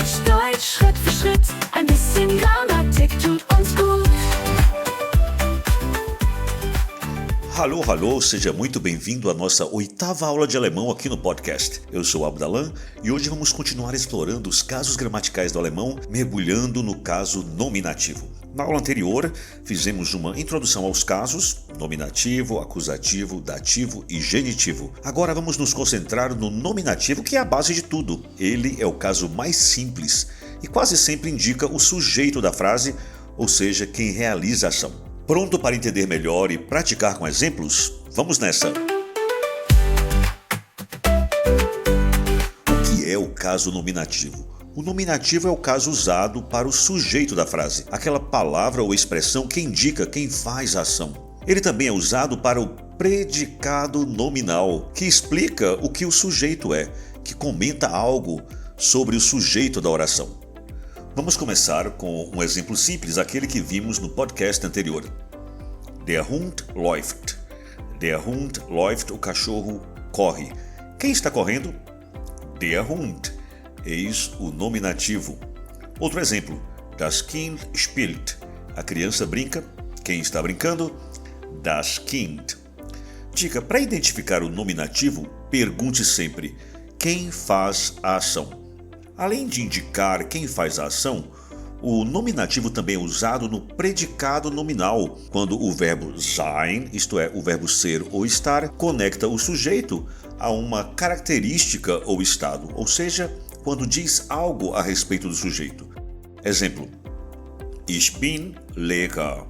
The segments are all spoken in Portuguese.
Quatsch Deutsch Schritt für Schritt, ein bisschen Grammatik tut uns gut. Alô, alô, seja muito bem-vindo à nossa 8ª aula de alemão aqui no podcast. Eu sou Abdalan e hoje vamos continuar explorando os casos gramaticais do alemão, mergulhando no caso nominativo. Na aula anterior, fizemos uma introdução aos casos, nominativo, acusativo, dativo e genitivo. Agora vamos nos concentrar no nominativo, que é a base de tudo. Ele é o caso mais simples e quase sempre indica o sujeito da frase, ou seja, quem realiza a ação. Pronto para entender melhor e praticar com exemplos? Vamos nessa! O que é o caso nominativo? O nominativo é o caso usado para o sujeito da frase, aquela palavra ou expressão que indica quem faz a ação. Ele também é usado para o predicado nominal, que explica o que o sujeito é, que comenta algo sobre o sujeito da oração. Vamos começar com um exemplo simples, aquele que vimos no podcast anterior. Der Hund läuft. Der Hund läuft, o cachorro corre. Quem está correndo? Der Hund. Eis o nominativo. Outro exemplo. Das Kind spielt. A criança brinca. Quem está brincando? Das Kind. Dica: para identificar o nominativo, pergunte sempre quem faz a ação. Além de indicar quem faz a ação, o nominativo também é usado no predicado nominal, quando o verbo sein, isto é, o verbo ser ou estar, conecta o sujeito a uma característica ou estado, ou seja, quando diz algo a respeito do sujeito. Exemplo: Ich bin Lehrer.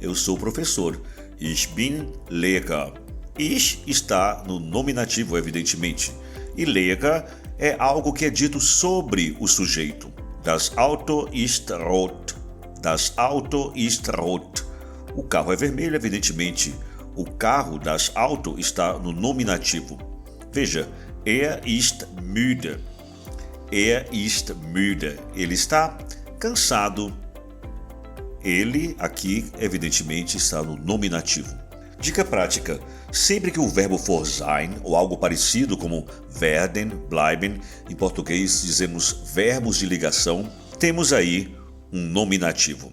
Eu sou professor. Ich bin Lehrer. Ich está no nominativo, evidentemente, e Lehrer é algo que é dito sobre o sujeito. Das Auto ist rot. Das Auto ist rot. O carro é vermelho, evidentemente. O carro das Auto está no nominativo. Veja, ist müde. Ist müde. Ele está cansado. Ele, aqui, evidentemente, está no nominativo. Dica prática: sempre que o verbo for sein ou algo parecido como werden, bleiben, em português dizemos verbos de ligação, temos aí um nominativo.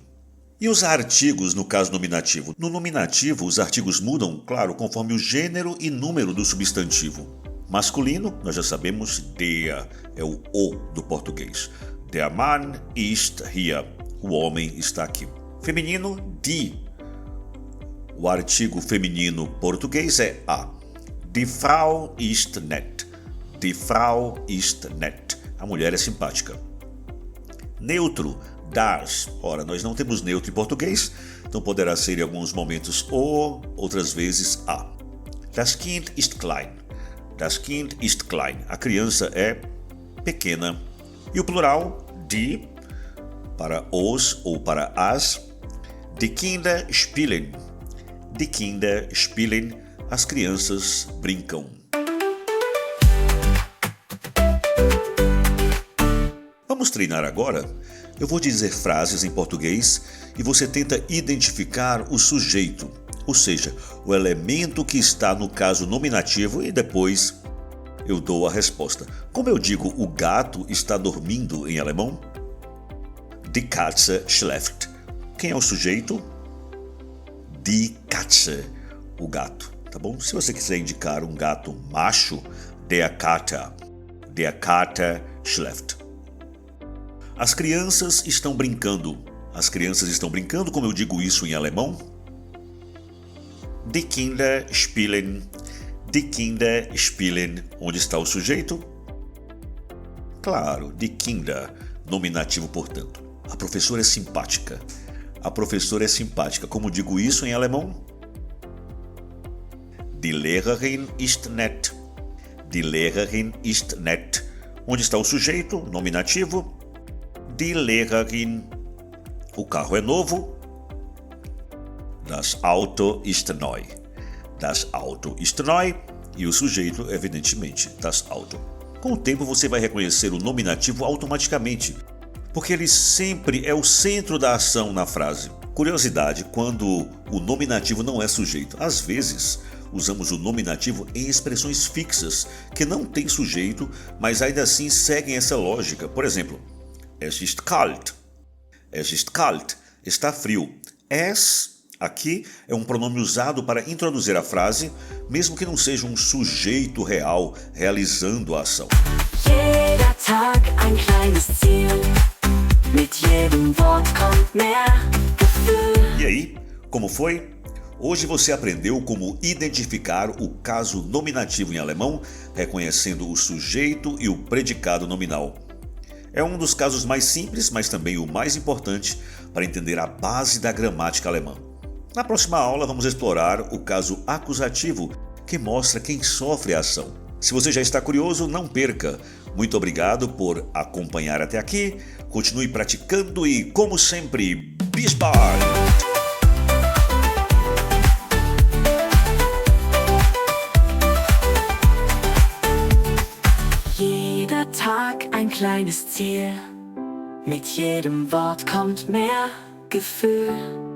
E os artigos no caso nominativo? No nominativo, os artigos mudam, claro, conforme o gênero e número do substantivo. Masculino, nós já sabemos, der, é o do português. Der Mann ist hier, o homem está aqui. Feminino, die. O artigo feminino português é a. Die Frau ist nett. Die Frau ist nett. A mulher é simpática. Neutro, das. Ora, nós não temos neutro em português, então poderá ser em alguns momentos o, outras vezes a. Das Kind ist klein. Das Kind ist klein. A criança é pequena. E o plural, die, para os ou para as. Die Kinder spielen. Die Kinder spielen, as crianças brincam. Vamos treinar agora? Eu vou dizer frases em português e você tenta identificar o sujeito, ou seja, o elemento que está no caso nominativo, e depois eu dou a resposta. Como eu digo o gato está dormindo em alemão? Die Katze schläft. Quem é o sujeito? Die Katze, o gato, tá bom? Se você quiser indicar um gato macho, der Kater schläft. As crianças estão brincando. As crianças estão brincando, como eu digo isso em alemão? Die Kinder spielen. Die Kinder spielen. Onde está o sujeito? Claro, die Kinder, nominativo, portanto. A professora é simpática. A professora é simpática. Como digo isso em alemão? Die Lehrerin ist nett. Die Lehrerin ist nett. Onde está o sujeito? Nominativo. Die Lehrerin. O carro é novo. Das Auto ist neu. Das Auto ist neu. E o sujeito, evidentemente, das Auto. Com o tempo você vai reconhecer o nominativo automaticamente, porque ele sempre é o centro da ação na frase. Curiosidade, quando o nominativo não é sujeito. Às vezes, usamos o nominativo em expressões fixas, que não têm sujeito, mas ainda assim seguem essa lógica. Por exemplo, Es ist kalt. Es ist kalt. Está frio. Es, aqui, é um pronome usado para introduzir a frase, mesmo que não seja um sujeito real realizando a ação. Jeder Tag ein kleines Ziel. Mit jedem Wort kommt mehr Gefühl. E aí, como foi? Hoje você aprendeu como identificar o caso nominativo em alemão, reconhecendo o sujeito e o predicado nominal. É um dos casos mais simples, mas também o mais importante para entender a base da gramática alemã. Na próxima aula vamos explorar o caso acusativo, que mostra quem sofre a ação. Se você já está curioso, não perca. Muito obrigado por acompanhar até aqui. Continue praticando e, como sempre, bis bald! Jeder Tag ein kleines Ziel. Mit jedem Wort kommt mehr Gefühl.